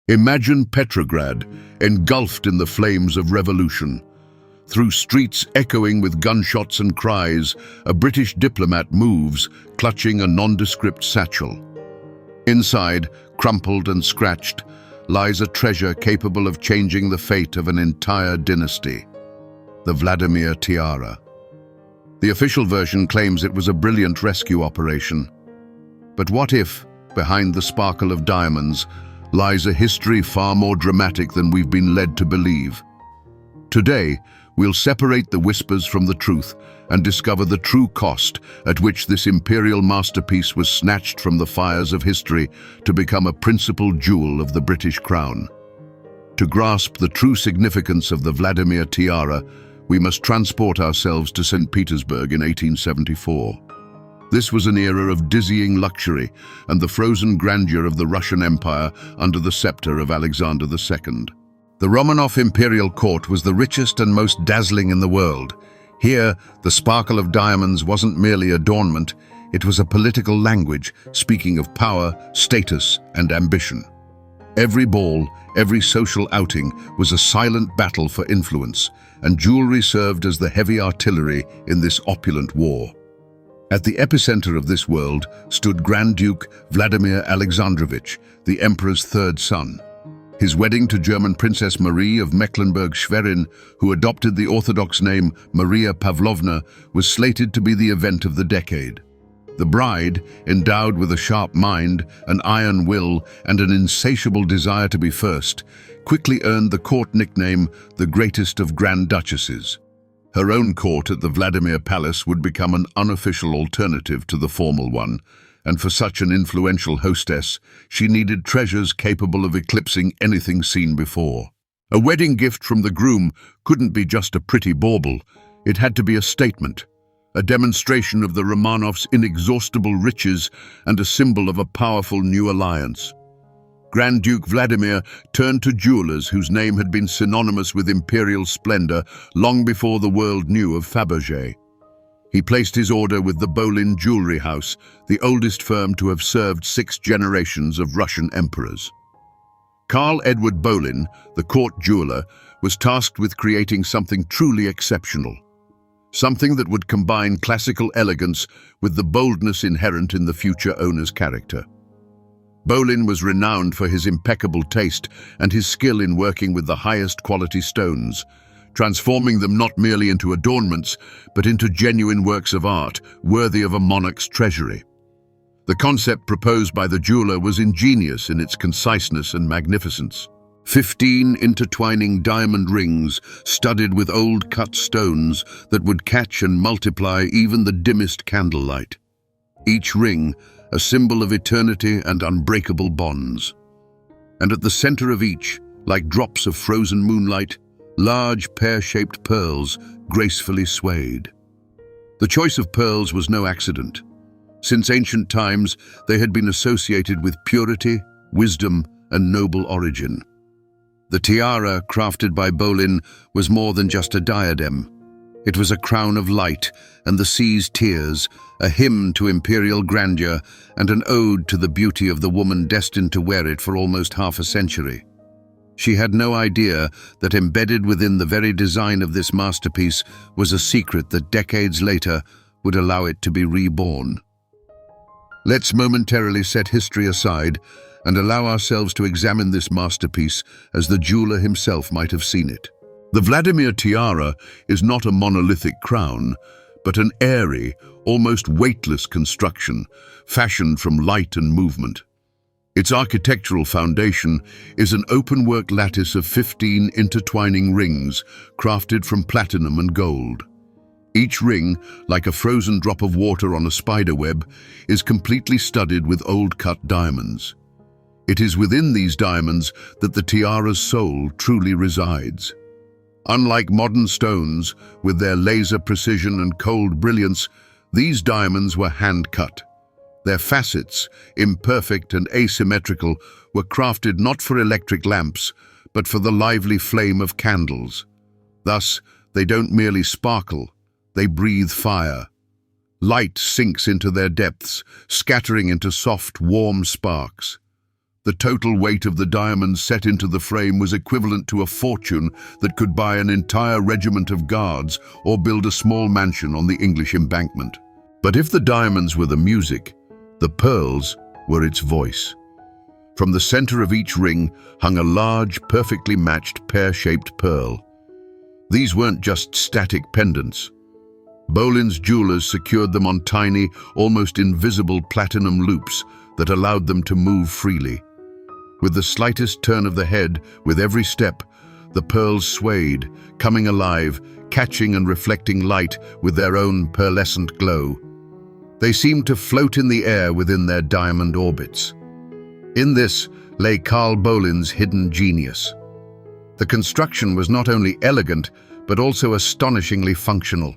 Imagine Petrograd, engulfed in the flames of revolution. Through streets echoing with gunshots and cries, a British diplomat moves, clutching a nondescript satchel. Inside, crumpled and scratched, lies a treasure capable of changing the fate of an entire dynasty. The Vladimir Tiara. The official version claims it was a brilliant rescue operation. But what if, behind the sparkle of diamonds, lies a history far more dramatic than we've been led to believe? Today, we'll separate the whispers from the truth and discover the true cost at which this imperial masterpiece was snatched from the fires of history to become a principal jewel of the British crown. To grasp the true significance of the Vladimir Tiara, we must transport ourselves to St. Petersburg in 1874. This was an era of dizzying luxury and the frozen grandeur of the Russian Empire under the scepter of Alexander II. The Romanov imperial court was the richest and most dazzling in the world. Here, the sparkle of diamonds wasn't merely adornment, it was a political language speaking of power, status, and ambition. Every ball, every social outing was a silent battle for influence, and jewelry served as the heavy artillery in this opulent war. At the epicenter of this world stood Grand Duke Vladimir Alexandrovich, the emperor's third son. His wedding to German Princess Marie of Mecklenburg-Schwerin, who adopted the Orthodox name Maria Pavlovna, was slated to be the event of the decade. The bride, endowed with a sharp mind, an iron will, and an insatiable desire to be first, quickly earned the court nickname the greatest of Grand Duchesses. Her own court at the Vladimir Palace would become an unofficial alternative to the formal one, and for such an influential hostess, she needed treasures capable of eclipsing anything seen before. A wedding gift from the groom couldn't be just a pretty bauble, it had to be a statement, a demonstration of the Romanovs' inexhaustible riches and a symbol of a powerful new alliance. Grand Duke Vladimir turned to jewelers whose name had been synonymous with imperial splendor long before the world knew of Fabergé. He placed his order with the Bolin jewelry house, the oldest firm to have served 6 generations of Russian emperors. Karl Edward Bolin, the court jeweler, was tasked with creating something truly exceptional. Something that would combine classical elegance with the boldness inherent in the future owner's character. Bolin was renowned for his impeccable taste and his skill in working with the highest quality stones, transforming them not merely into adornments, but into genuine works of art, worthy of a monarch's treasury. The concept proposed by the jeweler was ingenious in its conciseness and magnificence. 15 intertwining diamond rings studded with old cut stones that would catch and multiply even the dimmest candlelight. Each ring, a symbol of eternity and unbreakable bonds. And at the center of each, like drops of frozen moonlight, large pear-shaped pearls gracefully swayed. The choice of pearls was no accident. Since ancient times, they had been associated with purity, wisdom, and noble origin. The tiara, crafted by Bolin, was more than just a diadem. It was a crown of light and the sea's tears, a hymn to imperial grandeur and an ode to the beauty of the woman destined to wear it for almost half a century. She had no idea that embedded within the very design of this masterpiece was a secret that decades later would allow it to be reborn. Let's momentarily set history aside and allow ourselves to examine this masterpiece as the jeweler himself might have seen it. The Vladimir Tiara is not a monolithic crown, but an airy, almost weightless construction, fashioned from light and movement. Its architectural foundation is an open-work lattice of 15 intertwining rings crafted from platinum and gold. Each ring, like a frozen drop of water on a spider web, is completely studded with old-cut diamonds. It is within these diamonds that the tiara's soul truly resides. Unlike modern stones, with their laser precision and cold brilliance, these diamonds were hand-cut. Their facets, imperfect and asymmetrical, were crafted not for electric lamps, but for the lively flame of candles. Thus, they don't merely sparkle, they breathe fire. Light sinks into their depths, scattering into soft, warm sparks. The total weight of the diamonds set into the frame was equivalent to a fortune that could buy an entire regiment of guards or build a small mansion on the English embankment. But if the diamonds were the music, the pearls were its voice. From the center of each ring hung a large, perfectly matched pear-shaped pearl. These weren't just static pendants. Bolin's jewelers secured them on tiny, almost invisible platinum loops that allowed them to move freely. With the slightest turn of the head, with every step, the pearls swayed, coming alive, catching and reflecting light with their own pearlescent glow. They seemed to float in the air within their diamond orbits. In this lay Karl Bolin's hidden genius. The construction was not only elegant, but also astonishingly functional.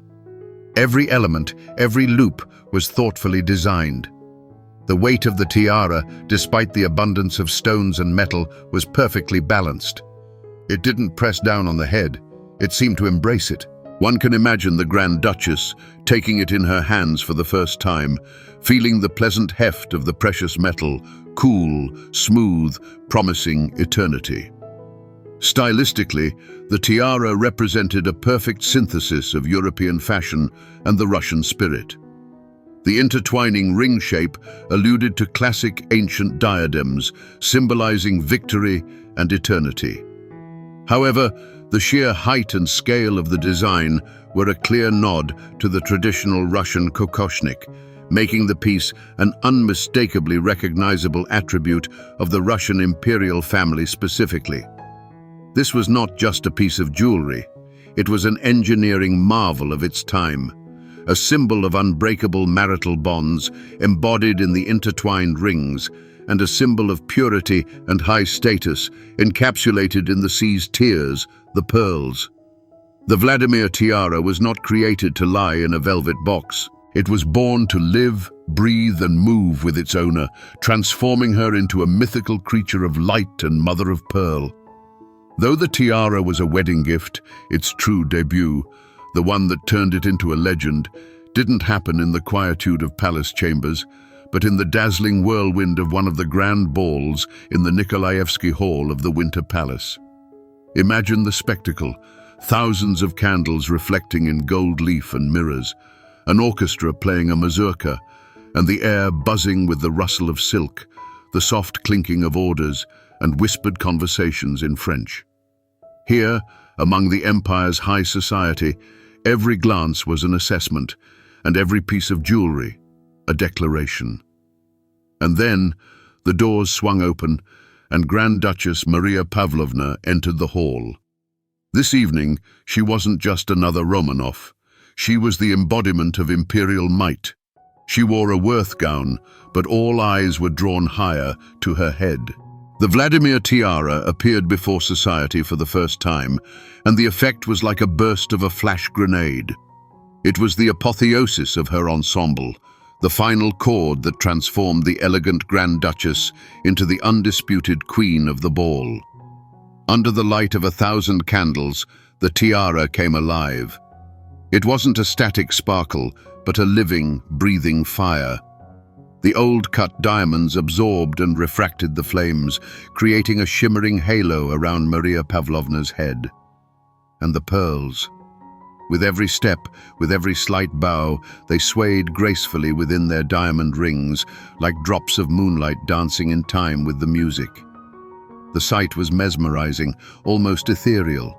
Every element, every loop was thoughtfully designed. The weight of the tiara, despite the abundance of stones and metal, was perfectly balanced. It didn't press down on the head, it seemed to embrace it. One can imagine the Grand Duchess taking it in her hands for the first time, feeling the pleasant heft of the precious metal, cool, smooth, promising eternity. Stylistically, the tiara represented a perfect synthesis of European fashion and the Russian spirit. The intertwining ring shape alluded to classic ancient diadems, symbolizing victory and eternity. However, the sheer height and scale of the design were a clear nod to the traditional Russian kokoshnik, making the piece an unmistakably recognizable attribute of the Russian imperial family specifically. This was not just a piece of jewelry, it was an engineering marvel of its time, a symbol of unbreakable marital bonds embodied in the intertwined rings, and a symbol of purity and high status encapsulated in the sea's tears, the pearls. The Vladimir tiara was not created to lie in a velvet box. It was born to live, breathe, and move with its owner, transforming her into a mythical creature of light and mother of pearl. Though the tiara was a wedding gift, its true debut, the one that turned it into a legend, didn't happen in the quietude of palace chambers, but in the dazzling whirlwind of one of the grand balls in the Nikolaevsky Hall of the Winter Palace. Imagine the spectacle, thousands of candles reflecting in gold leaf and mirrors, an orchestra playing a mazurka, and the air buzzing with the rustle of silk, the soft clinking of orders, and whispered conversations in French. Here, among the empire's high society, every glance was an assessment, and every piece of jewelry a declaration. And then, the doors swung open, and Grand Duchess Maria Pavlovna entered the hall. This evening, she wasn't just another Romanov. She was the embodiment of imperial might. She wore a Worth gown, but all eyes were drawn higher to her head. The Vladimir tiara appeared before society for the first time, and the effect was like a burst of a flash grenade. It was the apotheosis of her ensemble, the final chord that transformed the elegant Grand Duchess into the undisputed queen of the ball. Under the light of 1,000 candles, the tiara came alive. It wasn't a static sparkle, but a living, breathing fire. The old-cut diamonds absorbed and refracted the flames, creating a shimmering halo around Maria Pavlovna's head. And the pearls. With every step, with every slight bow, they swayed gracefully within their diamond rings, like drops of moonlight dancing in time with the music. The sight was mesmerizing, almost ethereal.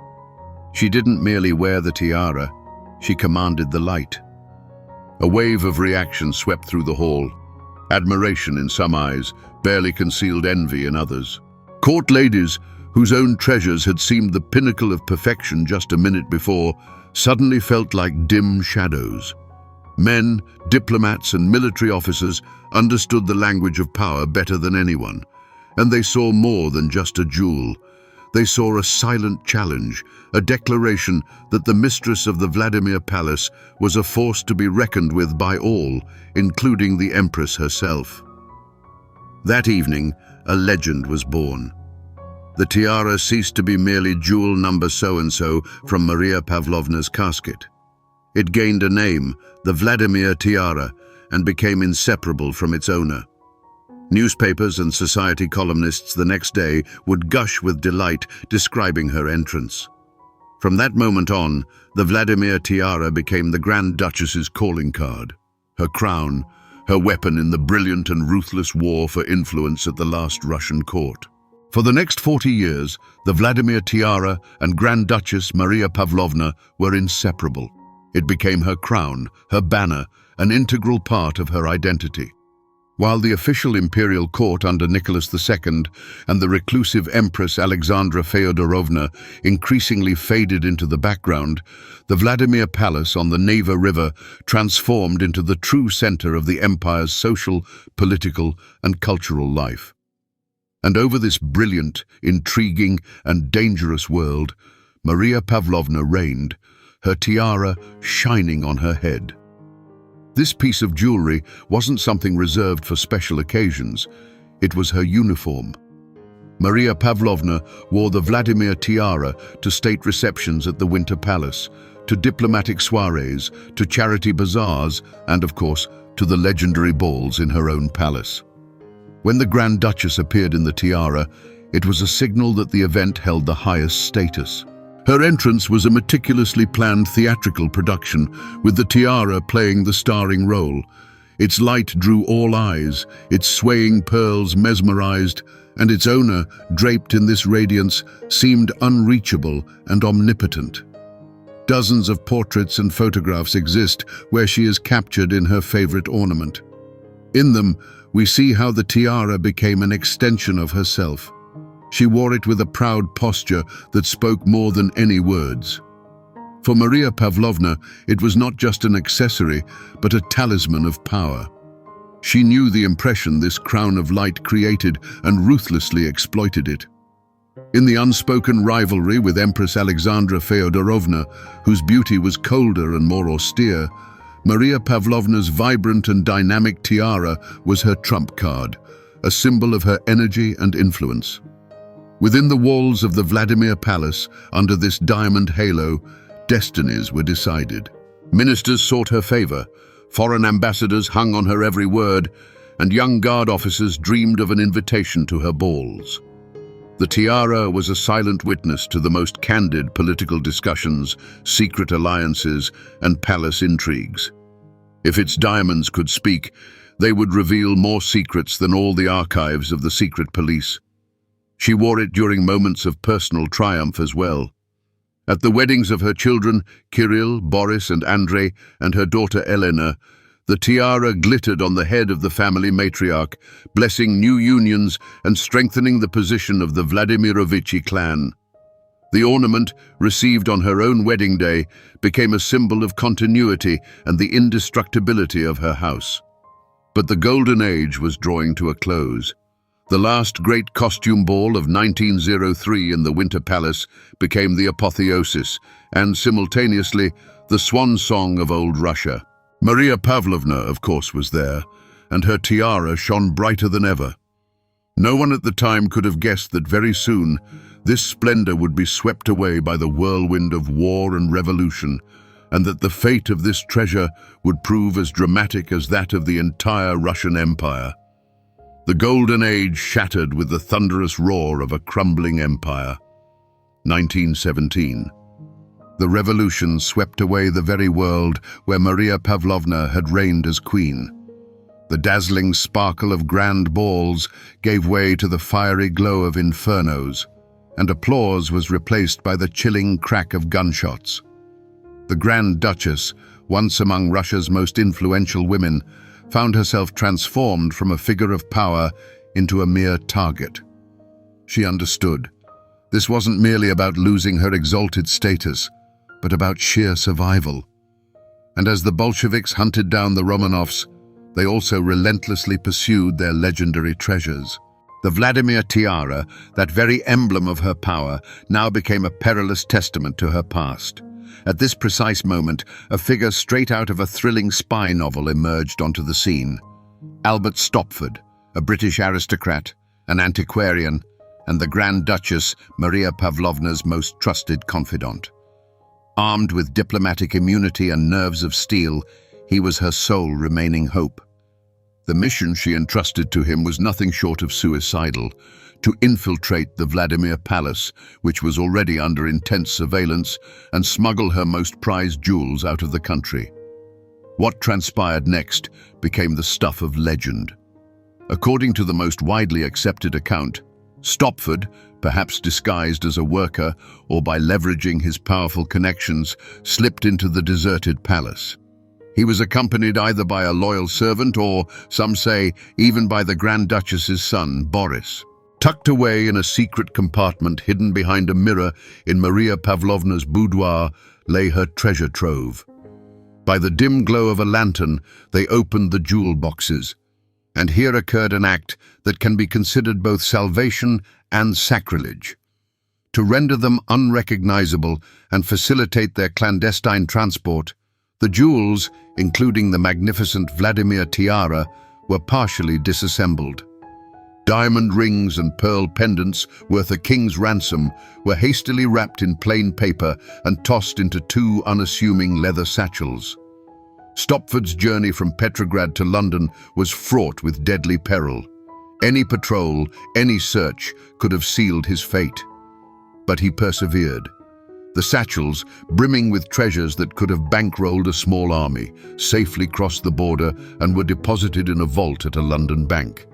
She didn't merely wear the tiara, she commanded the light. A wave of reaction swept through the hall. Admiration in some eyes, barely concealed envy in others. Court ladies, whose own treasures had seemed the pinnacle of perfection just a minute before, suddenly felt like dim shadows. Men, diplomats, and military officers understood the language of power better than anyone, and they saw more than just a jewel. They saw a silent challenge, a declaration that the mistress of the Vladimir Palace was a force to be reckoned with by all, including the Empress herself. That evening, a legend was born. The tiara ceased to be merely jewel number so-and-so from Maria Pavlovna's casket. It gained a name, the Vladimir tiara, and became inseparable from its owner. Newspapers and society columnists the next day would gush with delight describing her entrance. From that moment on, the Vladimir tiara became the Grand Duchess's calling card, her crown, her weapon in the brilliant and ruthless war for influence at the last Russian court. For the next 40 years, the Vladimir tiara and Grand Duchess Maria Pavlovna were inseparable. It became her crown, her banner, an integral part of her identity. While the official imperial court under Nicholas II and the reclusive Empress Alexandra Feodorovna increasingly faded into the background, the Vladimir Palace on the Neva River transformed into the true center of the empire's social, political, and cultural life. And over this brilliant, intriguing, and dangerous world, Maria Pavlovna reigned, her tiara shining on her head. This piece of jewelry wasn't something reserved for special occasions. It was her uniform. Maria Pavlovna wore the Vladimir tiara to state receptions at the Winter Palace, to diplomatic soirees, to charity bazaars, and of course, to the legendary balls in her own palace. When the Grand Duchess appeared in the tiara, it was a signal that the event held the highest status. Her entrance was a meticulously planned theatrical production, with the tiara playing the starring role. Its light drew all eyes, its swaying pearls mesmerized, and its owner, draped in this radiance, seemed unreachable and omnipotent. Dozens of portraits and photographs exist where she is captured in her favorite ornament. In them, we see how the tiara became an extension of herself. She wore it with a proud posture that spoke more than any words. For Maria Pavlovna, it was not just an accessory, but a talisman of power. She knew the impression this crown of light created and ruthlessly exploited it. In the unspoken rivalry with Empress Alexandra Feodorovna, whose beauty was colder and more austere, Maria Pavlovna's vibrant and dynamic tiara was her trump card, a symbol of her energy and influence. Within the walls of the Vladimir Palace, under this diamond halo, destinies were decided. Ministers sought her favor, foreign ambassadors hung on her every word, and young guard officers dreamed of an invitation to her balls. The tiara was a silent witness to the most candid political discussions, secret alliances, and palace intrigues. If its diamonds could speak, they would reveal more secrets than all the archives of the secret police. She wore it during moments of personal triumph as well. At the weddings of her children, Kirill, Boris, and Andrei, and her daughter Elena, the tiara glittered on the head of the family matriarch, blessing new unions and strengthening the position of the Vladimirovichy clan. The ornament, received on her own wedding day, became a symbol of continuity and the indestructibility of her house. But the Golden Age was drawing to a close. The last great costume ball of 1903 in the Winter Palace became the apotheosis and, simultaneously, the swan song of old Russia. Maria Pavlovna, of course, was there, and her tiara shone brighter than ever. No one at the time could have guessed that very soon this splendor would be swept away by the whirlwind of war and revolution, and that the fate of this treasure would prove as dramatic as that of the entire Russian Empire. The Golden Age shattered with the thunderous roar of a crumbling empire. 1917. The revolution swept away the very world where Maria Pavlovna had reigned as queen. The dazzling sparkle of grand balls gave way to the fiery glow of infernos, and applause was replaced by the chilling crack of gunshots. The Grand Duchess, once among Russia's most influential women, found herself transformed from a figure of power into a mere target. She understood. This wasn't merely about losing her exalted status, but about sheer survival. And as the Bolsheviks hunted down the Romanovs, they also relentlessly pursued their legendary treasures. The Vladimir tiara, that very emblem of her power, now became a perilous testament to her past. At this precise moment, a figure straight out of a thrilling spy novel emerged onto the scene. Albert Stopford, a British aristocrat, an antiquarian, and the Grand Duchess, Maria Pavlovna's most trusted confidant. Armed with diplomatic immunity and nerves of steel, he was her sole remaining hope. The mission she entrusted to him was nothing short of suicidal: to infiltrate the Vladimir Palace, which was already under intense surveillance, and smuggle her most prized jewels out of the country. What transpired next became the stuff of legend. According to the most widely accepted account, Stopford, perhaps disguised as a worker or by leveraging his powerful connections, slipped into the deserted palace. He was accompanied either by a loyal servant or, some say, even by the Grand Duchess's son, Boris. Tucked away in a secret compartment hidden behind a mirror in Maria Pavlovna's boudoir lay her treasure trove. By the dim glow of a lantern, they opened the jewel boxes. And here occurred an act that can be considered both salvation and sacrilege. To render them unrecognizable and facilitate their clandestine transport, the jewels, including the magnificent Vladimir tiara, were partially disassembled. Diamond rings and pearl pendants worth a king's ransom were hastily wrapped in plain paper and tossed into two unassuming leather satchels. Stopford's journey from Petrograd to London was fraught with deadly peril. Any patrol, any search could have sealed his fate. But he persevered. The satchels, brimming with treasures that could have bankrolled a small army, safely crossed the border and were deposited in a vault at a London bank.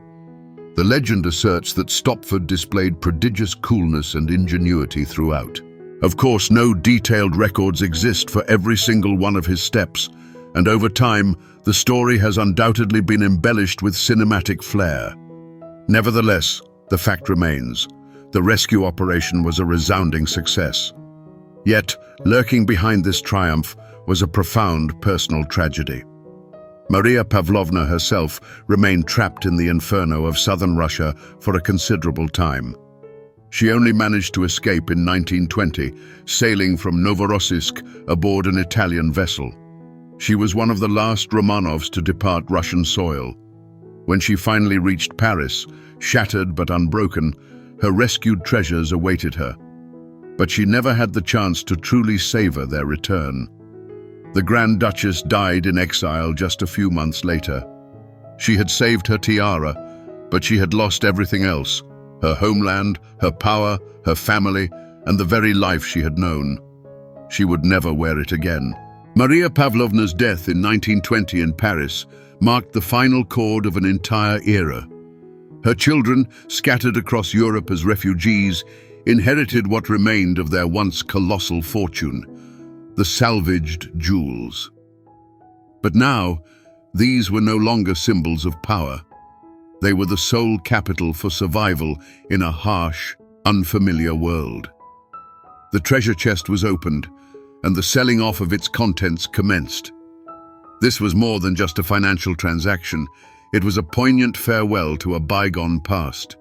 The legend asserts that Stopford displayed prodigious coolness and ingenuity throughout. Of course, no detailed records exist for every single one of his steps, and over time, the story has undoubtedly been embellished with cinematic flair. Nevertheless, the fact remains: the rescue operation was a resounding success. Yet, lurking behind this triumph was a profound personal tragedy. Maria Pavlovna herself remained trapped in the inferno of southern Russia for a considerable time. She only managed to escape in 1920, sailing from Novorossiysk aboard an Italian vessel. She was one of the last Romanovs to depart Russian soil. When she finally reached Paris, shattered but unbroken, her rescued treasures awaited her. But she never had the chance to truly savor their return. The Grand Duchess died in exile just a few months later. She had saved her tiara, but she had lost everything else: her homeland, her power, her family, and the very life she had known. She would never wear it again. Maria Pavlovna's death in 1920 in Paris marked the final chord of an entire era. Her children, scattered across Europe as refugees, inherited what remained of their once colossal fortune: the salvaged jewels. But now, these were no longer symbols of power. They were the sole capital for survival in a harsh, unfamiliar world. The treasure chest was opened, and the selling off of its contents commenced. This was more than just a financial transaction. It was a poignant farewell to a bygone past.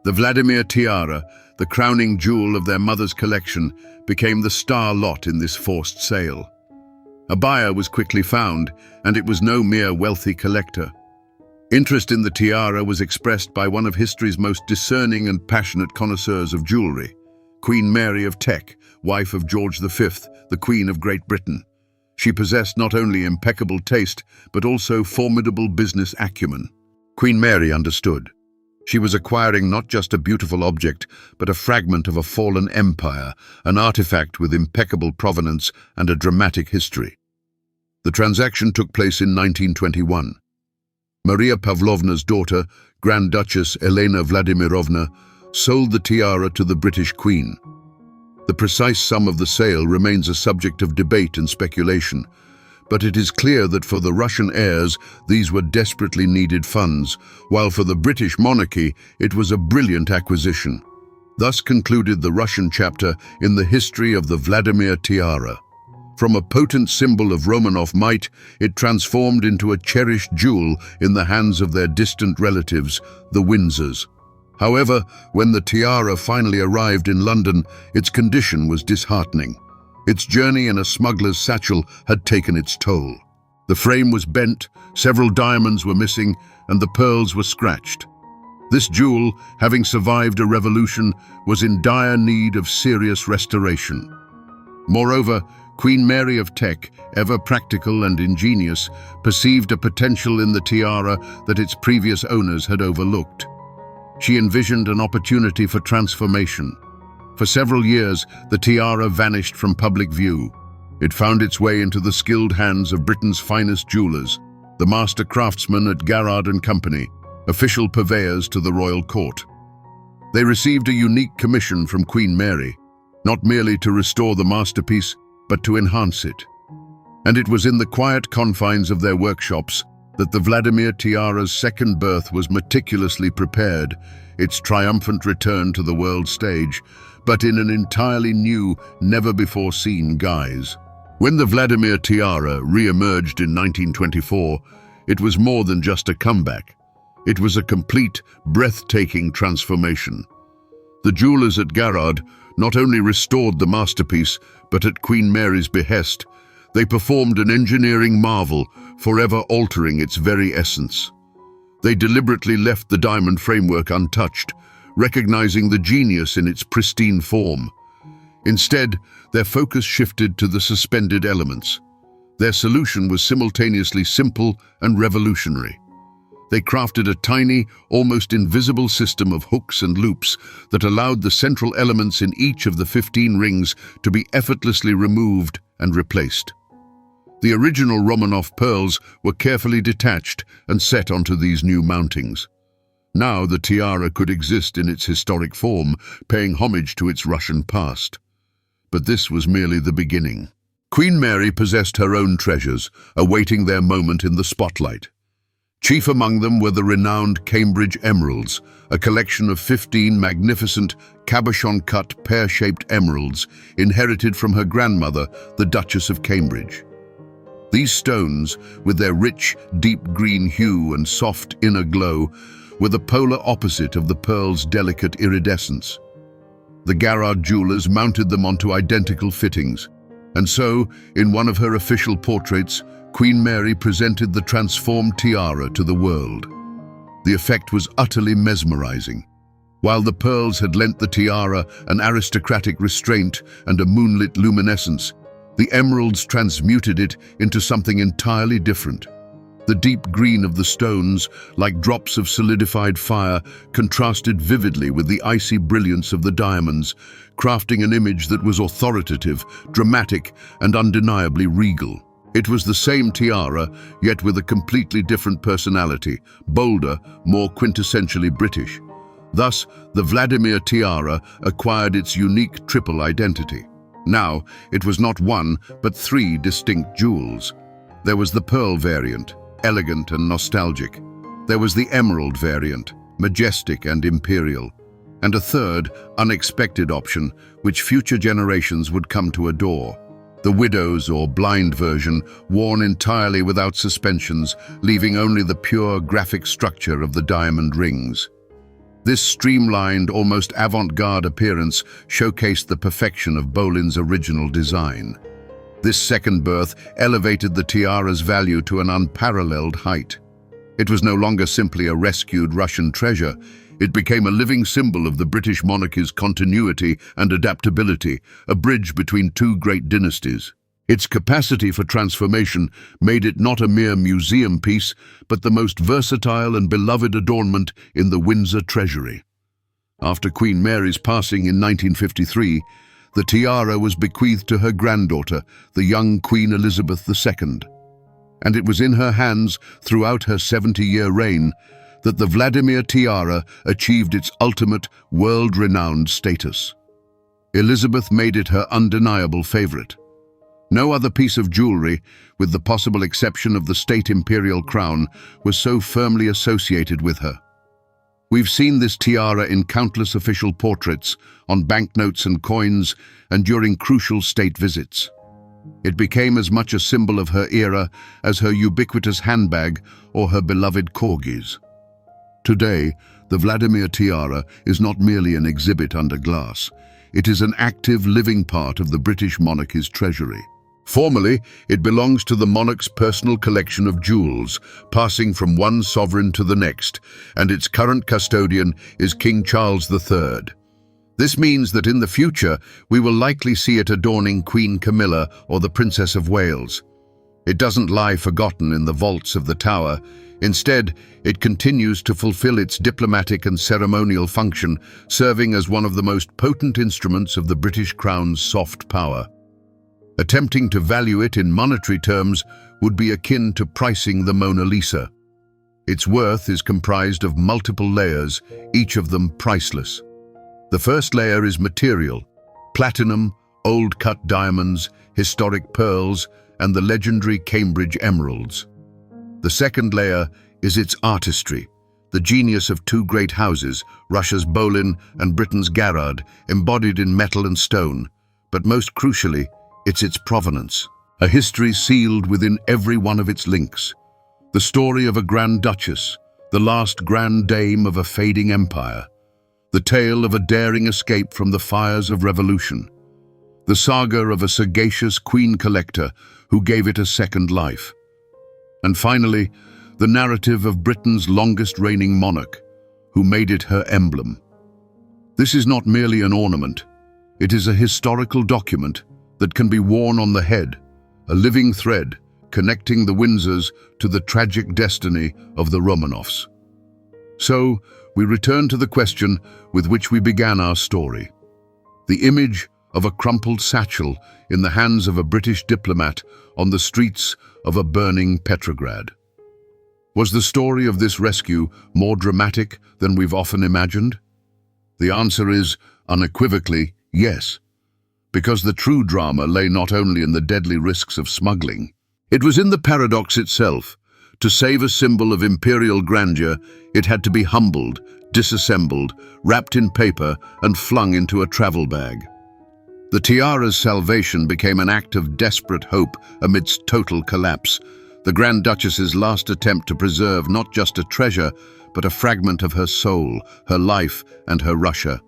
The Vladimir tiara, the crowning jewel of their mother's collection, became the star lot in this forced sale. A buyer was quickly found, and it was no mere wealthy collector. Interest in the tiara was expressed by one of history's most discerning and passionate connoisseurs of jewelry, Queen Mary of Teck, wife of George V, the Queen of Great Britain. She possessed not only impeccable taste, but also formidable business acumen. Queen Mary understood. She was acquiring not just a beautiful object, but a fragment of a fallen empire, an artifact with impeccable provenance and a dramatic history. The transaction took place in 1921. Maria Pavlovna's daughter, Grand Duchess Elena Vladimirovna, sold the tiara to the British Queen. The precise sum of the sale remains a subject of debate and speculation, but it is clear that for the Russian heirs these were desperately needed funds, while for the British monarchy it was a brilliant acquisition. Thus concluded the Russian chapter in the history of the Vladimir tiara. From a potent symbol of Romanov might, it transformed into a cherished jewel in the hands of their distant relatives, the Windsors. However, when the tiara finally arrived in London, its condition was disheartening. Its journey in a smuggler's satchel had taken its toll. The frame was bent, several diamonds were missing, and the pearls were scratched. This jewel, having survived a revolution, was in dire need of serious restoration. Moreover, Queen Mary of Tech, ever practical and ingenious, perceived a potential in the tiara that its previous owners had overlooked. She envisioned an opportunity for transformation. For several years, the tiara vanished from public view. It found its way into the skilled hands of Britain's finest jewelers, the master craftsmen at Garrard and Company, official purveyors to the royal court. They received a unique commission from Queen Mary, not merely to restore the masterpiece, but to enhance it. And it was in the quiet confines of their workshops that the Vladimir tiara's second birth was meticulously prepared, its triumphant return to the world stage, but in an entirely new, never-before-seen guise. When the Vladimir tiara re-emerged in 1924, it was more than just a comeback. It was a complete, breathtaking transformation. The jewelers at Garrard not only restored the masterpiece, but at Queen Mary's behest, they performed an engineering marvel, forever altering its very essence. They deliberately left the diamond framework untouched, recognizing the genius in its pristine form. Instead, their focus shifted to the suspended elements. Their solution was simultaneously simple and revolutionary. They crafted a tiny, almost invisible system of hooks and loops that allowed the central elements in each of the 15 rings to be effortlessly removed and replaced. The original Romanov pearls were carefully detached and set onto these new mountings. Now the tiara could exist in its historic form, paying homage to its Russian past. But this was merely the beginning. Queen Mary possessed her own treasures, awaiting their moment in the spotlight. Chief among them were the renowned Cambridge emeralds, a collection of 15 magnificent, cabochon-cut, pear-shaped emeralds inherited from her grandmother, the Duchess of Cambridge. These stones, with their rich, deep green hue and soft inner glow, were the polar opposite of the pearl's delicate iridescence. The Garrard jewelers mounted them onto identical fittings, and so, in one of her official portraits, Queen Mary presented the transformed tiara to the world. The effect was utterly mesmerizing. While the pearls had lent the tiara an aristocratic restraint and a moonlit luminescence, the emeralds transmuted it into something entirely different. The deep green of the stones, like drops of solidified fire, contrasted vividly with the icy brilliance of the diamonds, crafting an image that was authoritative, dramatic, and undeniably regal. It was the same tiara, yet with a completely different personality, bolder, more quintessentially British. Thus, the Vladimir tiara acquired its unique triple identity. Now, it was not one, but 3 distinct jewels. There was the pearl variant, elegant and nostalgic. There was the emerald variant, majestic and imperial. And a third, unexpected option, which future generations would come to adore. The widow's or blind version, worn entirely without suspensions, leaving only the pure graphic structure of the diamond rings. This streamlined, almost avant-garde appearance showcased the perfection of Bolin's original design. This second birth elevated the tiara's value to an unparalleled height. It was no longer simply a rescued Russian treasure. It became a living symbol of the British monarchy's continuity and adaptability, a bridge between 2 great dynasties. Its capacity for transformation made it not a mere museum piece, but the most versatile and beloved adornment in the Windsor treasury. After Queen Mary's passing in 1953, the tiara was bequeathed to her granddaughter, the young Queen Elizabeth II. And it was in her hands throughout her 70-year reign that the Vladimir tiara achieved its ultimate, world-renowned status. Elizabeth made it her undeniable favorite. No other piece of jewelry, with the possible exception of the state imperial crown, was so firmly associated with her. We've seen this tiara in countless official portraits, on banknotes and coins, and during crucial state visits. It became as much a symbol of her era as her ubiquitous handbag or her beloved corgis. Today, the Vladimir tiara is not merely an exhibit under glass. It is an active, living part of the British monarchy's treasury. Formally, it belongs to the monarch's personal collection of jewels, passing from one sovereign to the next, and its current custodian is King Charles III. This means that in the future, we will likely see it adorning Queen Camilla or the Princess of Wales. It doesn't lie forgotten in the vaults of the tower. Instead, it continues to fulfill its diplomatic and ceremonial function, serving as one of the most potent instruments of the British Crown's soft power. Attempting to value it in monetary terms would be akin to pricing the Mona Lisa. Its worth is comprised of multiple layers, each of them priceless. The first layer is material: platinum, old-cut diamonds, historic pearls, and the legendary Cambridge emeralds. The second layer is its artistry, the genius of two great houses, Russia's Bolin and Britain's Garrard, embodied in metal and stone. But most crucially, it's its provenance, a history sealed within every one of its links. The story of a Grand Duchess, the last Grand Dame of a fading empire. The tale of a daring escape from the fires of revolution. The saga of a sagacious queen collector who gave it a second life. And finally, the narrative of Britain's longest reigning monarch, who made it her emblem. This is not merely an ornament. It is a historical document that can be worn on the head, a living thread connecting the Windsors to the tragic destiny of the Romanovs. So, we return to the question with which we began our story. The image of a crumpled satchel in the hands of a British diplomat on the streets of a burning Petrograd. Was the story of this rescue more dramatic than we've often imagined? The answer is unequivocally yes, because the true drama lay not only in the deadly risks of smuggling. It was in the paradox itself. To save a symbol of imperial grandeur, it had to be humbled, disassembled, wrapped in paper, and flung into a travel bag. The tiara's salvation became an act of desperate hope amidst total collapse, the Grand Duchess's last attempt to preserve not just a treasure, but a fragment of her soul, her life, and her Russia.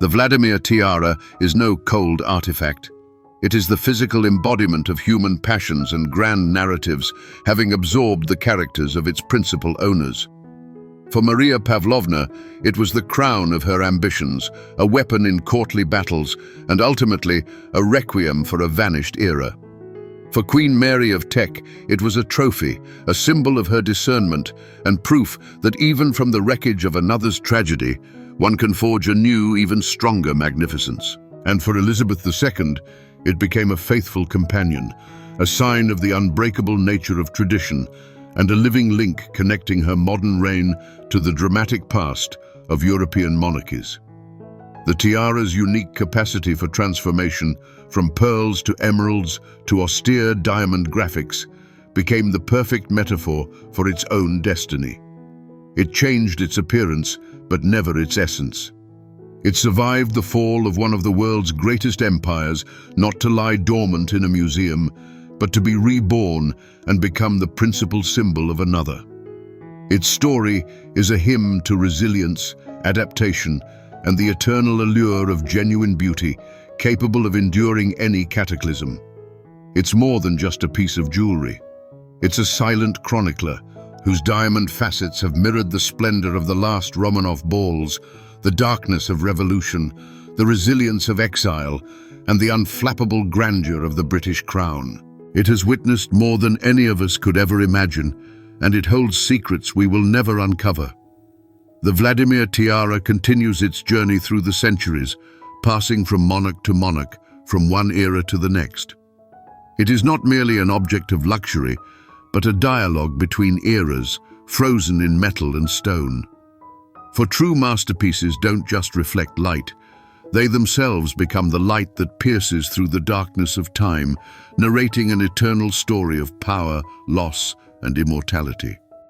The Vladimir tiara is no cold artifact. It is the physical embodiment of human passions and grand narratives, having absorbed the characters of its principal owners. For Maria Pavlovna, it was the crown of her ambitions, a weapon in courtly battles, and ultimately a requiem for a vanished era. For Queen Mary of Teck, it was a trophy, a symbol of her discernment, and proof that even from the wreckage of another's tragedy, one can forge a new, even stronger magnificence. And for Elizabeth II, it became a faithful companion, a sign of the unbreakable nature of tradition, and a living link connecting her modern reign to the dramatic past of European monarchies. The tiara's unique capacity for transformation, from pearls to emeralds to austere diamond graphics, became the perfect metaphor for its own destiny. It changed its appearance, but never its essence. It survived the fall of one of the world's greatest empires, not to lie dormant in a museum, but to be reborn and become the principal symbol of another. Its story is a hymn to resilience, adaptation, and the eternal allure of genuine beauty, capable of enduring any cataclysm. It's more than just a piece of jewelry. It's a silent chronicler, whose diamond facets have mirrored the splendor of the last Romanov balls, the darkness of revolution, the resilience of exile, and the unflappable grandeur of the British crown. It has witnessed more than any of us could ever imagine, and it holds secrets we will never uncover. The Vladimir tiara continues its journey through the centuries, passing from monarch to monarch, from one era to the next. It is not merely an object of luxury, but a dialogue between eras, frozen in metal and stone. For true masterpieces don't just reflect light, they themselves become the light that pierces through the darkness of time, narrating an eternal story of power, loss, and immortality.